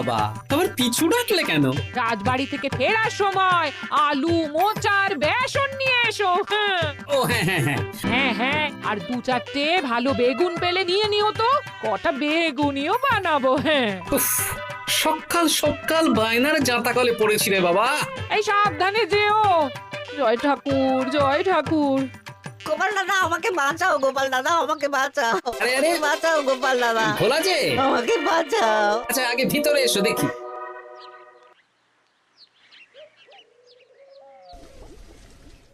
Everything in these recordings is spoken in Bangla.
বাবা, আবার পিছু ডাকলে কেন? রাজবাড়ি থেকে ফেরার সময় আলু মোচার বেসন নিয়ে এসো। হ্যাঁ ও হ্যাঁ হ্যাঁ হ্যাঁ, হ্যাঁ হ্যাঁ, আর দু চারটে ভালো বেগুন পেলে নিয়ে নিও তো, কটা বেগুনিও বানাবো। হ্যাঁ উফ, সকাল সকাল বায়নার জাঁতাকলে পড়েছি রে বাবা। এই সাবধানে যেও। জয় ঠাকুর, জয় ঠাকুর। গোপাল দাদা আমাকে বাঁচাও, গোপাল দাদা আমাকে বাঁচাও, আরে, আরে। বাঁচাও গোপাল দাদা, ভোলা যে, আমাকে বাঁচাও। আচ্ছা আগে ভিতরে এসো দেখি।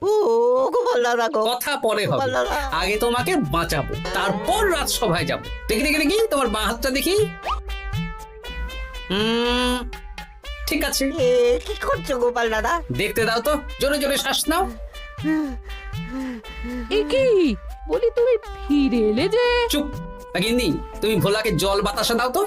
ও গোপাল দাদা গো, কথা পরে হবে, গোপাল দাদা। আগে তোমাকে বাঁচাবো, তারপর রাজসভায় যাবো। দেখি দেখি দেখি তোমার বাঁ হাতটা দেখি। ঠিক আছে, এ কি করছো গোপাল দাদা? দেখতে দাও তো, জোরে জোরে শ্বাস নাও। এ কি বলি, তুমি ফিরে এলে যে? চুপ গিন্নি, তুমি ভোলাকে জল বাতাসা দাও তো।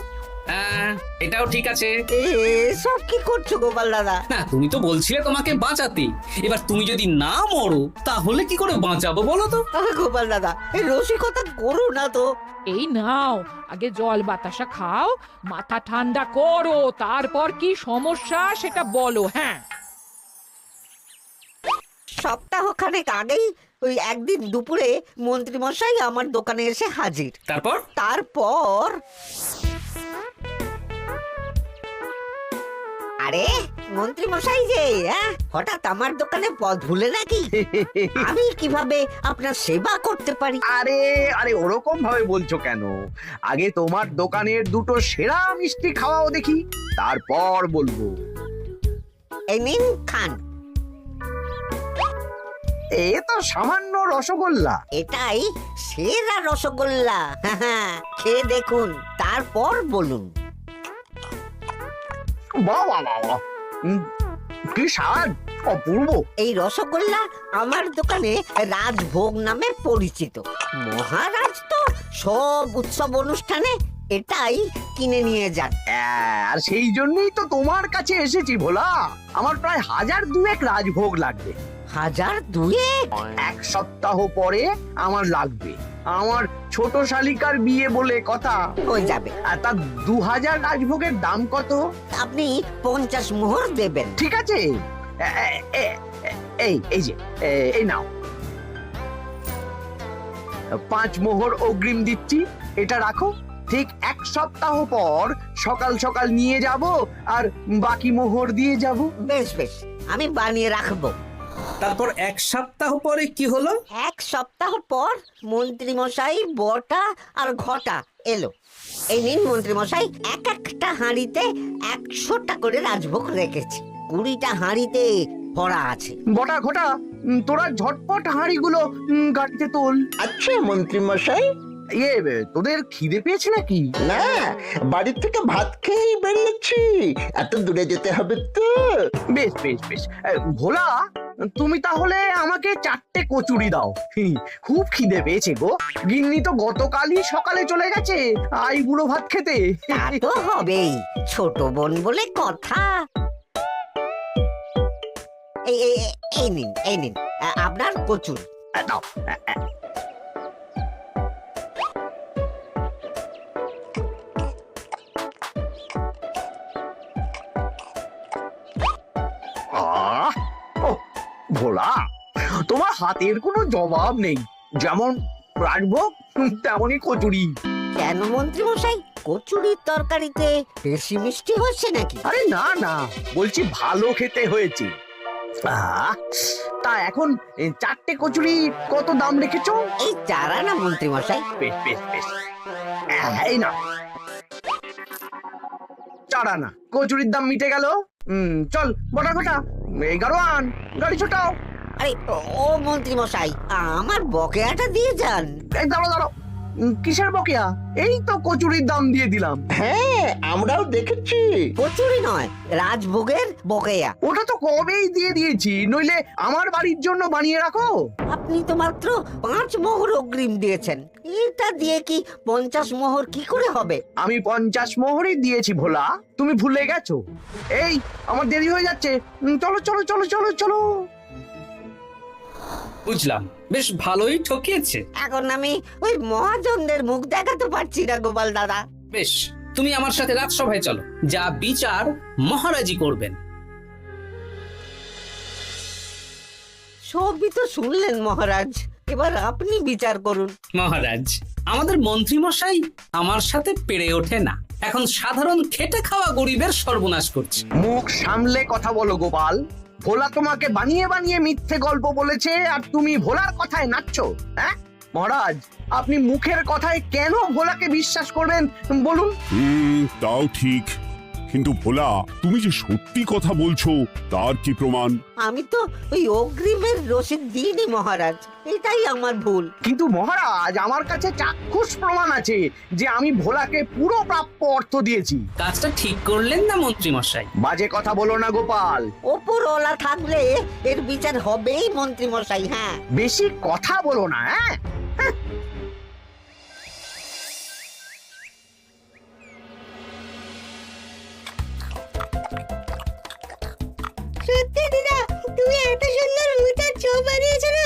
এটাও ঠিক আছে। এ সব কি করছো গোপাল দাদা? না, তুমি তো বলছিলে তোমাকে বাঁচাতে, এবার তুমি যদি না মরো তাহলে কি করে বাঁচাবো বলো তো? গোপাল দাদা এই রসিকতা করো না তো। এই নাও, আগে জল বাতাসা খাও, মাথা ঠান্ডা করো, তারপর কি সমস্যা সেটা বলো। হ্যাঁ সপ্তাহখানেক আগেই ওই একদিন দুপুরে মন্ত্রী মশাই আমার দোকানে এসে হাজির। তারপর তারপর আরে মন্ত্রী মশাই যে হঠাৎ আমার দোকানে পদ ভুলে নাকি? আমি কিভাবে আপনার সেবা করতে পারি? আরে আরে ওরকম ভাবে বলছো কেন? আগে তোমার দোকানের দুটো সেরা মিষ্টি খাওয়াও দেখি, তারপর বলবো। এই নিন খান। এ তো সামান্য রসগোল্লা। এটাই সেরা রসগোল্লা। খেয়ে দেখুন, তারপর বলুন। বাহ বাহ বাহ বাহ। কি স্বাদ, অপূর্ব। এই রসগোল্লা আমার দোকানে রাজভোগ নামে পরিচিত। মহারাজ তো সব উৎসব অনুষ্ঠানে এটাই কিনে নিয়ে যান। আর সেই জন্যই তো তোমার কাছে এসেছি ভোলা। আমার প্রায় 1002 রাজভোগ লাগবে। 1002? এক সপ্তাহ পরে আমার লাগবে। আমার ছোট শালিকার বিয়ে বলে কথা। হয়ে যাবে। আর তার 2000 রাজভোগের দাম কত? আপনি 50 মোহর দেবেন। ঠিক আছে, এই যে এই নাও, 5 মোহর অগ্রিম দিচ্ছি, এটা রাখো। ঠিক এক সপ্তাহ পর সকাল সকাল নিয়ে যাব আর বাকি মোহর দিয়ে যাব। বেশ বেশ, আমি বানিয়ে রাখবো। তারপর এক সপ্তাহ পরে কি হলো? এক সপ্তাহ পর মন্ত্রী মশাই বটা আর ঘটা এলো। এই নিন মন্ত্রী মশাই, এক একটা হাঁড়িতে 100টা করে রাজভোগ রেখেছি। 20টা হাঁড়িতে ভরা আছে। বটা ঘটা, তোরা ঝটপট হাঁড়িগুলো গাড়িতে তোল। আচ্ছা মন্ত্রী মশাই। তোদের খিদে পেয়েছে নাকি? না, বাড়ি থেকে ভাত খেয়েই বেরিয়েছি, এত দূরে যেতে হবে তো। বেশ বেশ বেশ, ভোলা তুমি তাহলে আমাকে 4টে কচুরি দাও। খুব খিদে পেয়েছে গো। গিন্নি তো গতকালই সকালে চলে গেছে বুড়ো ভাত খেতে। তা তো হবেই, ছোট বোন বলে কথা। এই নিন, এই নিন আপনার কচুরি। দাও। ভোলা, তোমার হাতের কোনো জবাব নেই। যেমন রাজভোগ তেমনই কচুরি। কেন মন্ত্রী মশাই, কচুরির তরকারিতে বেশি মিষ্টি হচ্ছে নাকি? আরে না না, বলছি ভালো খেতে হয়েছে। তা এখন 4টে কচুরি কত দাম রেখেছো? এই 4 আনা মন্ত্রী মশাই। বেশ বেশ বেশ, এই না 4 আনা। কচুরির দাম মিটে গেল। চল বটা ঘটা, 11 আন, গাড়ি ছোটাও। আরে ও মন্ত্রী মশাই, আমার বকেয়াটা দিয়ে যান। এই দাঁড়াও দাঁড়াও, কিসের বকেয়া? এই তো কচুরির দাম দিয়ে দিলাম। হ্যাঁ, আমরাও দেখেছি। কচুরি নয়, রাজভোগের বকেয়া। ওটা তো কবেই দিয়ে দিয়েছি, নইলে আমার বাড়ির জন্য বানিয়ে রাখো। আপনি তো মাত্র 5 মোহর অগ্রিম দিয়েছেন, এটা দিয়ে কি 50 মোহর কি করে হবে? আমি 50 মোহরই দিয়েছি ভোলা, তুমি ভুলে গেছো। এই আমার দেরি হয়ে যাচ্ছে, চলো চলো চলো চলো চলো। বুঝলাম, বেশ ভালোই ঠকিয়েছে। এখন আমি ওই মহাজনদের মুখ দেখাতে পারছি না গোপাল দাদা। বেশ, তুমি আমার সাথে রাজসভায় চলো, যা বিচার মহারাজই করবেন। সবই তো শুনলেন মহারাজ, এবার আপনি বিচার করুন। মহারাজ, আমাদের মন্ত্রী মশাই আমার সাথে পেরে ওঠে না, এখন সাধারণ খেটে খাওয়া গরিবের সর্বনাশ করছে। মুখ সামলে কথা বলো গোপাল। ভোলা তোমাকে বানিয়ে বানিয়ে মিথ্যে গল্প বলেছে আর তুমি ভোলার কথায় নাচছো, হ্যাঁ? মহারাজ, আপনি মুখের কথায় কেন ভোলাকে বিশ্বাস করবেন বলুন? তাও ঠিক, কিন্তু ভোলা তুমি যে সত্যি কথা বলছো তার কি প্রমাণ? আমি তো ওই অগ্রিমের রসিদ দিইনি মহারাজ, এটাই আমার ভুল। কিন্তু মহারাজ, আমার কাছে চাক্ষুষ প্রমাণ আছে যে আমি ভোলাকে পুরো প্রাপ্য অর্থ দিয়েছি। কাজটা ঠিক করলেন না মন্ত্রী মশাই? বাজে কথা বলো না গোপাল। ওপরওয়ালা থাকলে এর বিচার হবেই মন্ত্রী মশাই। হ্যাঁ, বেশি কথা বলো না, হ্যাঁ? সত্যি দিদা, তুমি এত সুন্দর মুচার চপ বানিয়েছো না?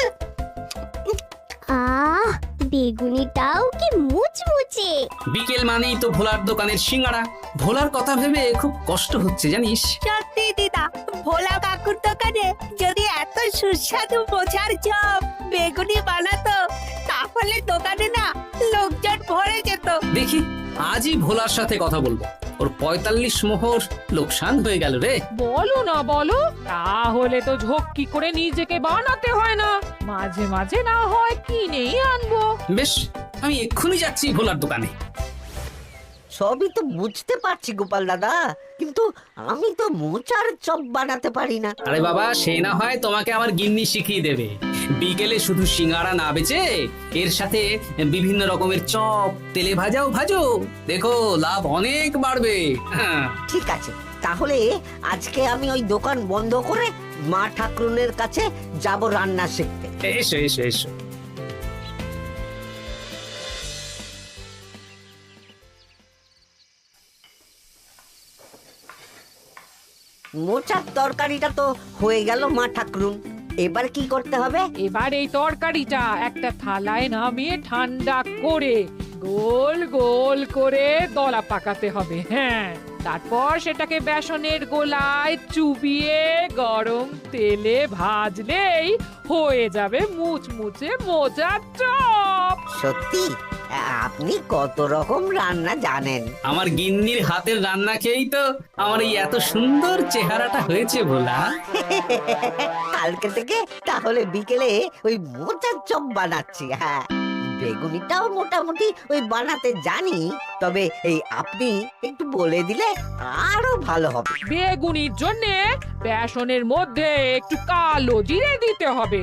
আহ, বেগুনিটাও কি মুচমুচে। বিকেল মানেই তো ভোলার দোকানের সিঙ্গাড়া। ভোলার কথা ভেবে খুব কষ্ট হচ্ছে জানিস। সত্যি দিদা, ভোলা কাকুর দোকানে যদি এত সুস্বাদু মোচার চপ বেগুনি বানাতো তাহলে দোকানে না লোকজন ভরে যেত। দেখি আজই ভোলার সাথে কথা বলবো। ওর 45 মোহর লোকসান হয়ে গেল রে। বলো না বলো, তাহলে তো ঝক্কি করে নিজেকে বানাতে হয় না, মাঝে মাঝে না হয় কিনেই আনবো। বেশ, আমি এক্ষুনি যাচ্ছি ভোলার দোকানে। সবই তো বুঝতে পারছি গোপাল দাদা, কিন্তু আমি তো মোচার চপ বানাতে পারি না। আরে বাবা, সে না হয় তোমাকে আমার গিন্নি শিখিয়ে দেবে। বিকেলে শুধু সিঙ্গাড়া না বেচে এর সাথে বিভিন্ন রকমের চপ, তেলে ভাজাও ভাজো, দেখো লাভ অনেক বাড়বে। হ্যাঁ, ঠিক আছে, তাহলে আজকে আমি ওই দোকান বন্ধ করে মা ঠাকুরনের কাছে যাব রান্না শিখতে। এসো এসো এসো। মোচার তরকারিটা তো হয়ে গেল মা ঠাকুরুন, এবার কি করতে হবে? এবার এই তরকারিটা একটা থালায় নামিয়ে ঠান্ডা করে গোল গোল করে দলা পাকাতে হবে। হ্যাঁ, তারপর সেটাকে বেসনের গোলায় চুবিয়ে গরম তেলে ভাজলেই হয়ে যাবে মুচমুচে মোচার চপ। সত্যি আপনি কত রকম রান্না জানেন। আমার গিন্নির হাতের রান্না খেয়েই তো আমার এই এত সুন্দর চেহারাটা হয়েছে ভোলা। কালকে থেকে তাহলে বিকেলে ওই মোচার চপ বানাচ্ছি। হ্যাঁ, বেগুনিটাও মোটামুটি ওই বানাতে জানি, তবে এই আপনি একটু বলে দিলে আরো ভালো হবে। বেগুনির জন্য বেসনের মধ্যে একটু কালো জিরে দিতে হবে,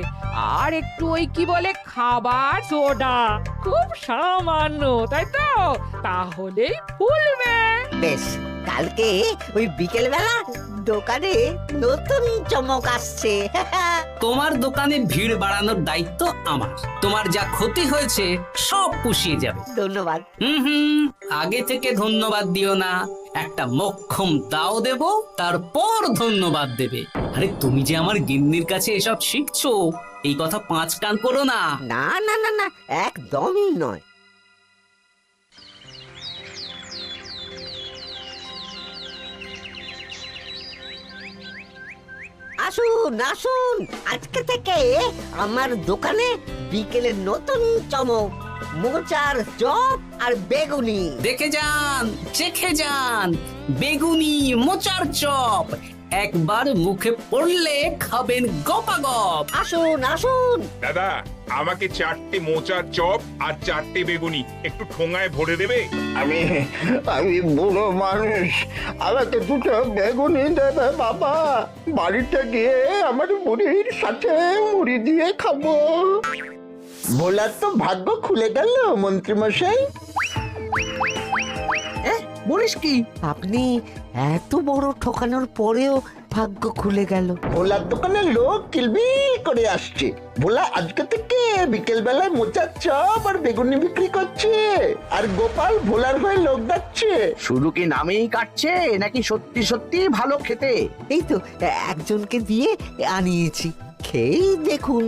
আর একটু ওই কি বলে খাবার সোডা, খুব সামান্য, তাই তো? তাহলেই ফুলবে। বেশ, কালকে ওই বিকেল বেলা দোকানে নতুন চমক আসছে। তোমার দোকানে ভিড় বাড়ানোর দায়িত্ব আমার। তোমার যা ক্ষতি হয়েছে সব পুষিয়ে যাবে। ধন্যবাদ। হুম, আগে থেকে ধন্যবাদ দিও না, একটা মোক্ষম দাও দেব, তারপর ধন্যবাদ দেবে। আরে তুমি যে আমার গিন্নির কাছে এসব শিখছো, এই কথা 5 কান করো না। না না না না, একদমই নয়। আসুন আসুন, আজকে থেকে আমার দোকানে বিকেলের নতুন চমক, মোচার চপ আর বেগুনি। দেখে যান, চেখে যান, বেগুনি মোচার চপ একবার মুখে পড়লে খাবেন গপাগপ। আসুন আসুন। দাদা, আমাকে 4টে মোচার চপ আর 4টে বেগুনি একটু ঠোঙায় ভরে দেবে? আমি আমি বুড়ো মানুষ, আমাকে দুটো বেগুনি দেবে বাবা। বাড়িতে গিয়ে আমার মুড়ির সাথে মুড়ি দিয়ে খাবো। ভোলার তো ভাগ্য খুলে গেল মন্ত্রী মশাই। বলিস কি? আপনি এত বড় ঠকানোর পরেও ভাগ্য খুলে গেল। ভোলার দোকানে লোক কিলবিল করে আসছে। ভোলা আজকে থেকে বিকেল বেলায় মোচার চপ আর বেগুনি বিক্রি করছে, আর গোপাল ভোলার হয়ে লোক ডাকছে। শুধু কি নামেই কাটছে নাকি সত্যি সত্যি ভালো খেতে? এই তো একজনকে দিয়ে আনিয়েছি, খেয়েই দেখুন।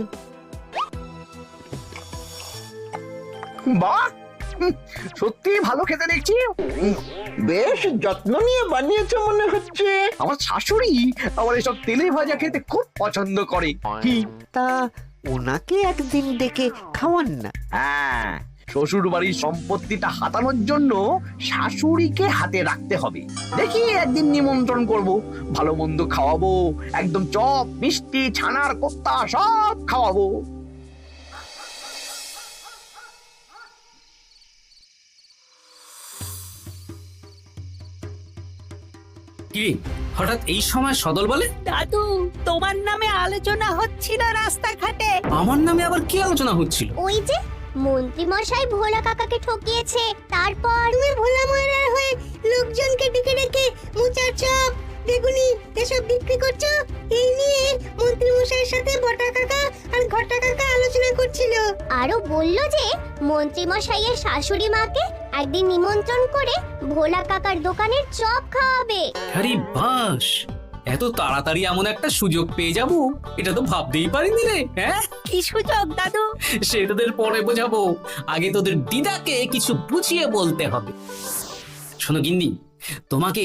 বাহ, সত্যি ভালো খেতে দেখছি। বেশ যত্ন নিয়ে বানিয়েছে মনে হচ্ছে। আমার শাশুড়ি আমার এসব তেলে ভাজা খেতে খুব পছন্দ করে। কি? তা ওনাকে একদিন ডেকে খাওয়ান না। হ্যাঁ, শ্বশুর বাড়ির সম্পত্তিটা হাতানোর জন্য শাশুড়িকে হাতে রাখতে হবে। দেখি একদিন নিমন্ত্রণ করব, ভালো মন্দ খাওয়াবো, একদম চপ মিষ্টি ছানার কোপ্তা সব খাওয়াবো। কি হঠাৎ এই সময় সদল বলে? দাদু, তোমার নামে আলোচনা হচ্ছিল রাস্তাঘাটে। আমার নামে আবার কি আলোচনা হচ্ছিল? ওই যে মন্ত্রী মশাই ভোলা কাকাকে ঠকিয়েছে, তারপর তুমি ভোলা ময়রার হয়ে লোকজনকে ডেকে ডেকে মোচার চপ বেগুনি এসব বিক্রি করছো, এই নিয়ে মন্ত্রী মশাইয়ের সাথে বটা কাকা আর ঘটা কাকা আলোচনা করছিল। আরো বলল যে মন্ত্রী মশাইয়ের শাশুড়ি মাকে একদিন নিমন্ত্রণ করে ভোলা কাকার দোকানের চপ খাওয়াবে। আরে বাস, এত তাড়াতাড়ি এমন একটা সুযোগ পেয়ে যাব এটা তো ভাবতেই পারিনি রে। হ্যাঁ, কি সুযোগ দাদু? সে তোদের পরে বোঝাবো, আগে তোদের দিদাকে কিছু বুঝিয়ে বলতে হবে। শোনো গিন্নি, তোমাকে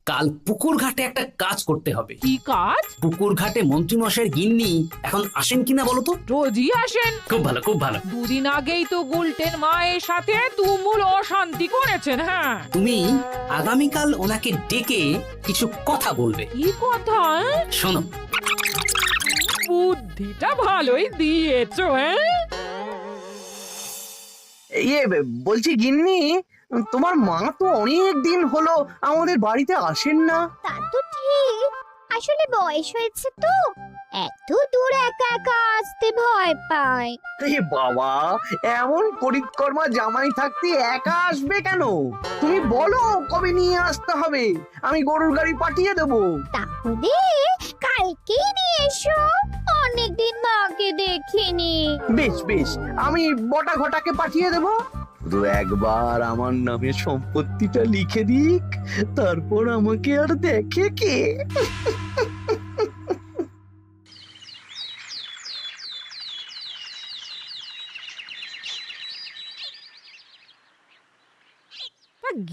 কাল পুকুর ঘাটে একটা কাজ করতে হবে। কি কাজ? পুকুর ঘাটে মন্ত্রী মশাইয়ের গিন্নি এখন আসেন কিনা বলো তো? রোজই আসেন। খুব ভালো, খুব ভালো। দুদিন আগেই তো গুলটেন মায়ের সাথে তুমুল অশান্তি করেছেন। হ্যাঁ, তুমি আগামীকাল ওনাকে ডেকে কিছু কথা বলবে। কি কথা? শোনো, বুদ্ধিটা ভালোই দিয়েছো। হ্যাঁ, ইয়ে বলছি গিন্নি, তোমার মা তো অনেক দিন হলো আমাদের বাড়িতে আসেন না। তা তো ঠিক, আসলে বয়স হয়েছে তো, এত দূর একা একা আসতে ভয় পায়। এ বাবা, এমন করিতকর্মা জামাই থাকতে একা আসবে কেন? তুমি বলো কবে নিয়ে আসতে হবে, আমি গরুর গাড়ি পাঠিয়ে দেবো। তাহলে কালকেই নিয়ে এসো, অনেকদিন মাকে দেখিনি। বেশ বেশ, আমি বটা ঘটাকে পাঠিয়ে দেবো। শুধু একবার আমার নামে সম্পত্তিটা লিখে দিক, তারপর আমাকে আর দেখে কে।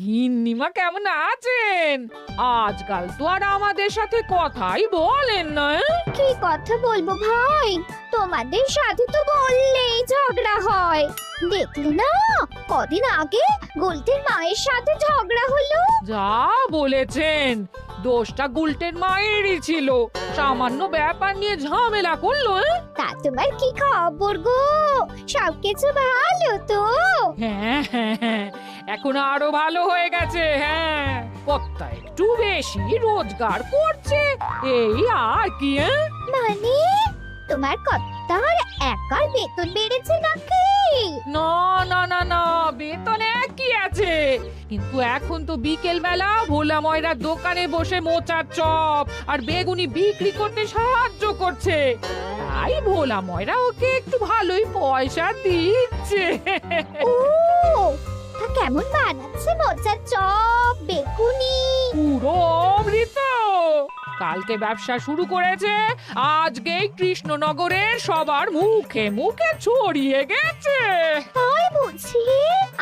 গিন্নিমা কেমন আছেন? আজকাল তো আর আমাদের সাথে কথাই বলেন না। কি কথা বলবো ভাই, তোমাদের সাথে তো বললেই ঝগড়া হয়। দেখলে না কদিন আগে গোলটের মায়ের সাথে ঝগড়া হলো। যা বলেছেন, দোষটা গুলটেন মায়েরই ছিল, সামান্য ব্যাপার নিয়ে ঝামেলা করলো। তা তোমার কি খবর গো, সবকিছু ভালো তো? হ্যাঁ হ্যাঁ হ্যাঁ, এখন আরো ভালো হয়ে গেছে। হ্যাঁ, কর্তা একটু বেশি রোজগার করছে, এই আর কি। হ্যাঁ, মানে তোমার কর্তার একার বেতন বেড়েছে নাকি? না না না না, বেতনে কি আছে, কিন্তু এখন তো বিকেল বেলা ভোলা ময়রার দোকানে বসে মোচার চপ আর বেগুনি বিক্রি করতে সাহায্য করছে, তাই ভোলা ময়রা ওকে একটু ভালোই পয়সা দিচ্ছে। ও, তা কেমন বানাচ্ছে মোচার চপ বেগুনি? পুরো অমৃত। কালকে ব্যবসা শুরু করেছে, আজকেই কৃষ্ণনগরের সবার মুখে মুখে ছড়িয়ে গেছে। তাই বুঝি?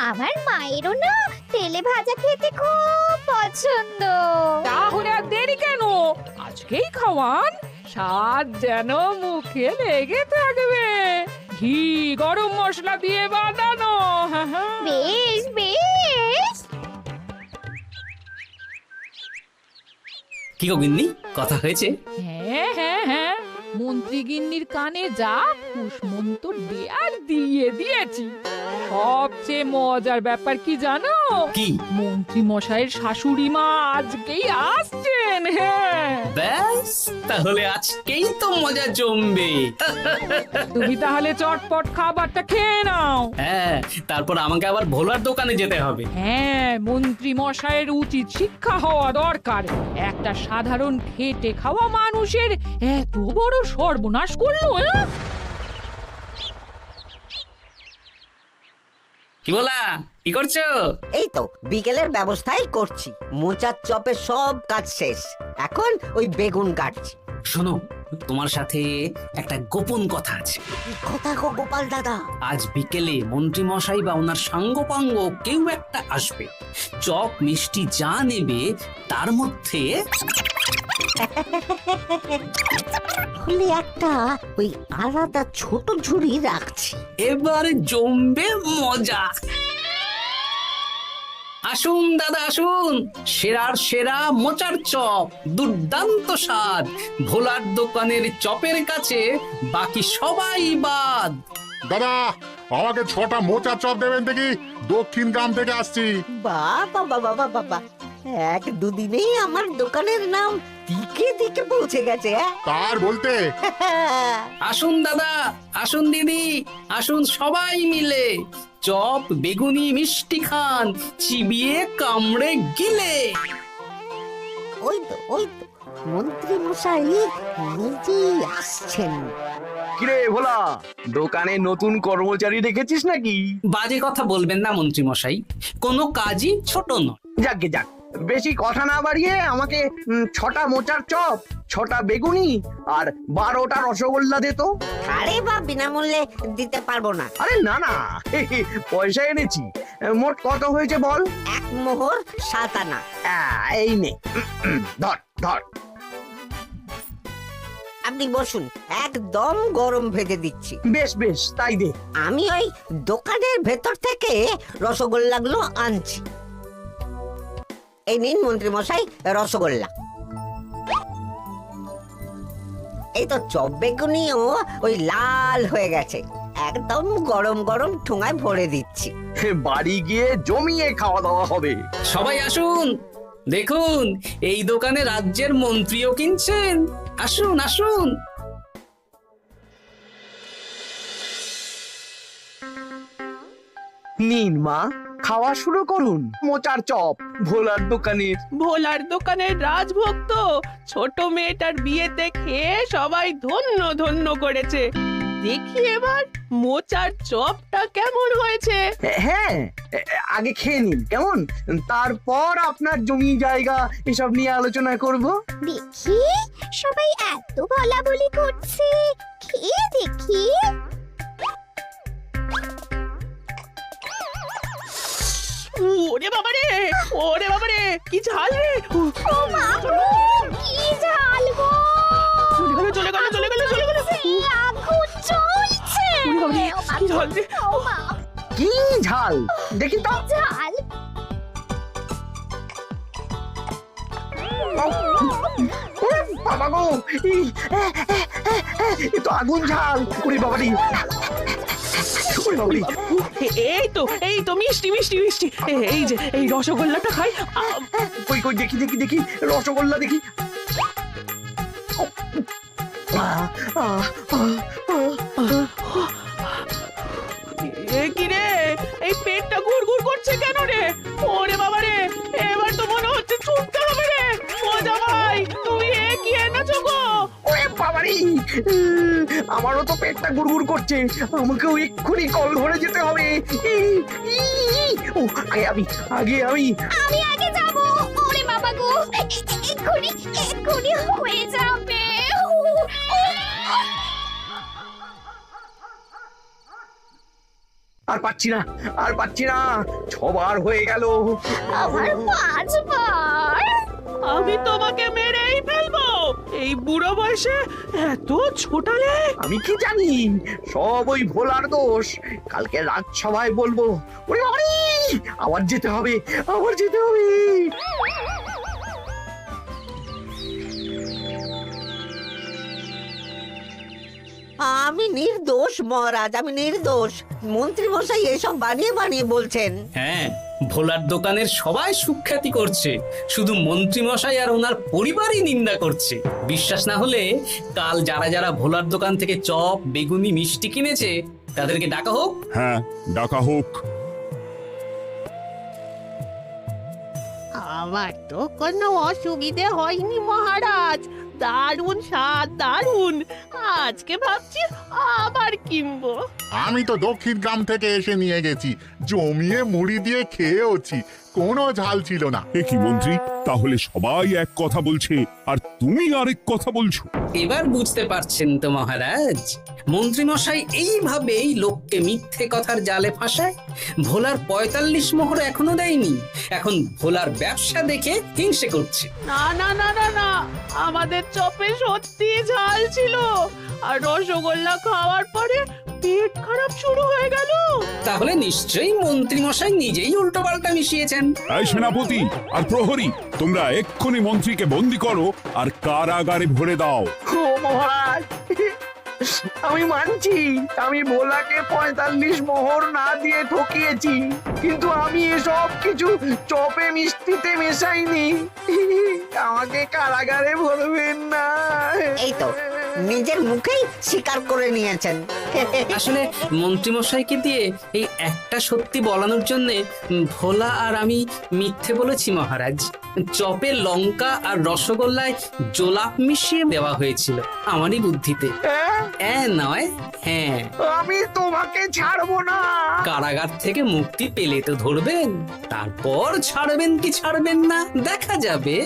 আমার মায়েরও না তেলে ভাজা খেতে খুব পছন্দ। তাহলে আর দেরি কেন, আজকেই খাওয়ান, স্বাদ যেন মুখে লেগে থাকবে। ঘি গরম মশলা দিয়ে বানানো। বেশ বেশ। কি গো গিন্নি, কথা হয়েছে? হ্যাঁ হ্যাঁ হ্যাঁ, মন্ত্রী গিন্নির কানে যা কুসমন্ত দেয়ার দিয়ে দিয়েছি। সবচেয়ে মজার ব্যাপার কি জানো? কি? মন্ত্রী মশাইয়ের শাশুড়ি মা আজকেই আসছেন। হ্যাঁ, ব্যাস, তাহলে আজকেই তো মজা জমবে। তুমি তাহলে চটপট খাবারটা খেয়ে নাও। হ্যাঁ, তারপর আমাকে আবার ভোলার দোকানে যেতে হবে। হ্যাঁ, মন্ত্রী মশাইয়ের উচিত শিক্ষা হওয়া দরকার। একটা সাধারণ খেটে খাওয়া মানুষের এত বড় সর্বনাশ করলো। কি বলা, কি করছো? এই তো বিকেলের ব্যবস্থাই করছি, মোচার চপের সব কাজ শেষ, এখন ওই বেগুন কাটছি। শোনো, তোমার সাথে একটা গোপন কথা আছে। কি কথা গো গোপাল দাদা? আজ বিকেলে মন্ত্রী মশাই বা ওনার সাঙ্গপাঙ্গ কেউ একটা আসবে। চপ মিষ্টি যা নেবে তার মধ্যে হলে একটা ওই আলাদা ছোট ঝুড়ি রাখছি। এবারে জমবে মজা। আসুন দাদা আসুন, সেরার সেরা মোচার চপ, দুর্দান্ত স্বাদ। ভোলার দোকানের চপের কাছে বাকি সবাই বাদ। দাদা আমাকে 6টা মোচা চপ দেবেন দেখি, দক্ষিণ গ্রাম থেকে আসছি। বাবা বাবা বাবা বাবা, এক দুদিনেই আমার দোকানের নাম দিকে দিকে পৌঁছে গেছে। তার বলতে আসুন দাদা, আসুন দিদি, আসুন সবাই মিলে চপ বেগুনি মিষ্টি খান, চিবিয়ে কামড়ে গিলে। ওই তো মন্ত্রী মশাই নিজেই আসছেন। কিরে ভোলা, দোকানে নতুন কর্মচারী রেখেছিস নাকি? বাজে কথা বলবেন না মন্ত্রী মশাই, কোনো কাজই ছোট নয়। যাক বেশি কথা না বাড়িয়ে আমাকে 6টা মোচার চপ, 6টা বেগুনি আর 12টা রসগোল্লা দে তো। আরে বা বিনামূল্যে দিতে পারবো না। আরে না না, পয়সা এনেছি। মোট কত হয়েছে বল? 1 মোহর 7 আনা। এই নে, ধর ধর। আপনি বসুন, একদম গরম ভেজে দিচ্ছি। বেশ বেশ, তাই দে। আমি ওই দোকানের ভেতর থেকে রসগোল্লাগুলো আনছি। এই নিন মন্ত্রী মশাই রসগোল্লা। এই তো চপ বেগুনিও ওই লাল হয়ে গেছে, একদম গরম গরম ঠোঙায় ভরে দিচ্ছি। বাড়ি গিয়ে জমিয়ে খাওয়া দাওয়া হবে। সবাই আসুন, দেখুন এই দোকানে রাজ্যের মন্ত্রীও কিনছেন। আসুন আসুন। নিন মা, খাওয়া শুরু করুন। মোচার চপ ভোলার দোকানের। ভোলার দোকানের রাজভক্ত ছোট মেয়েটার বিয়েতে খেয়ে সবাই ধন্য ধন্য করেছে। দেখি এবার মোচার চপটা কেমন হয়েছে। হ্যাঁ, আগে খেয়ে নিন কেমন, তারপর আপনার জমি জায়গা এসব নিয়ে আলোচনা করব। দেখি সবাই এত বলাবলি করছে, খেয়ে দেখি। ওরে বাবারে, ওরে বাবারে, কি ঝাল রে! ও মা গো, কি ঝাল গো! চলে গেল চলে গেল চলে গেল চলে গেল! সেই আগুন জ্বলছে। ওরে বাবারে, কি ঝাল রে! ও মা, কি ঝাল দেখি তো। ঝাল! ওরে বাবা গো, এ তো আগুন ঝাল। ওরে বাবারি, ওরে বাবারি। এই তো মিষ্টি মিষ্টি মিষ্টি। এই যে এই রসগোল্লাটা খাই। কই কই দেখি দেখি দেখি, রসগোল্লা দেখি। কি রে, এই পেটটা গুড়গুড় করছে কেন রে? ওরে বাবা রে, এবার তো মনে হচ্ছে ছুটতে হবে রে। ও জামাই, তুমি কি এনেছো গো? ওরে বাবারি, আমারও তো পেটটা গুড়গুড় করছে। আমাকেও এক্ষুনি কল ধরে যেতে হবে। ও আগে আমি আমি আগে যাব। ওরে বাবা গো, এক্ষুনি হয়ে যাবে। আর পাচ্ছি না, আর পাচ্ছি না। 6 বার হয়ে গেল। আমার 5 বার। আমি তোমাকে মেরেই ফেলবো। এই বুড়ো বয়সে এত ছোটালে। আমি কি জানি, সব ওই ভোলার দোষ। কালকে রাজসভায় বলবো। ওরে বাবারি, আবার যেতে হবে, আবার যেতে হবে। আমি নির্দোষ মহারাজ, আমি নির্দোষ। মন্ত্রী মশাই এসব বানিয়ে বানিয়ে বলছেন। হ্যাঁ, ভোলার দোকানের সবাই সুখ্যাতি করছে, শুধু মন্ত্রী মশাই আর ওনার পরিবারই নিন্দা করছে। বিশ্বাস না হলে কাল যারা যারা ভোলার দোকান থেকে চপ বেগুনি মিষ্টি কিনেছে তাদেরকে ডাকা হোক। হ্যাঁ, ডাকা হোক। আমার তো কোনো অসুবিধে হয়নি মহারাজ। দারুণ স্বাদ, দারুণ। আজকে ভাবছি আবার কিনবো। আমি তো দক্ষিণ গ্রাম থেকে এসে নিয়ে গেছি, জমিয়ে মুড়ি দিয়ে খেয়েওছি, কোনো ঝাল ছিল না। এ কি মন্ত্রী, তাহলে সবাই এক কথা বলছে আর তুমি আরেক কথা বলছো? এবার বুঝতে পারছেন তো মহারাজ, মন্ত্রীমশাই এইভাবেই লোককে মিথ্যে কথার জালে ফাঁসায়। ভোলার ৪৫ মোহর এখনো দেয়নি, এখন ভোলার ব্যবসা দেখে হিংসে করছে। না না না না না, আমাদের চপে সত্যি ঝাল ছিল, আর রসগোল্লা খাওয়ার পরে পেট খারাপ শুরু হয়ে গেল। তাহলে নিশ্চয়ই মন্ত্রীমশাই নিজেই উল্টোপাল্টা মিশিয়েছেন। এই সেনাপতি আর প্রহরী, তোমরা এক্ষুনি মন্ত্রীকে বন্দি করো আর কারাগারে ভরে দাও। ও মহারাজ, আমি মানছি আমি ভোলাকে ৪৫ মোহর না দিয়ে ঠকিয়েছি, কিন্তু আমি এসব কিছু চপে মিষ্টিতে মেশাইনি। আমাকে কারাগারে ভরবেন না। এই তো নিজের মুখেই স্বীকার করে নিয়েছেন। আসলে মন্ত্রীমশাইকে দিয়ে এই একটা সত্যি বলানোর জন্য ভোলা আর আমি মিথ্যে বলেছি মহারাজ। চপে লঙ্কা আর রসগোল্লায় জোলাপ মিশিয়ে দেওয়া হয়েছিল আমারই বুদ্ধিতে। নয়, হ্যাঁ। আমি তোমাকে ছাড়বো না। কারাগার থেকে মুক্তি পেলে তো ধরবেন, তারপর ছাড়বেন কি ছাড়বেন না দেখা যাবে।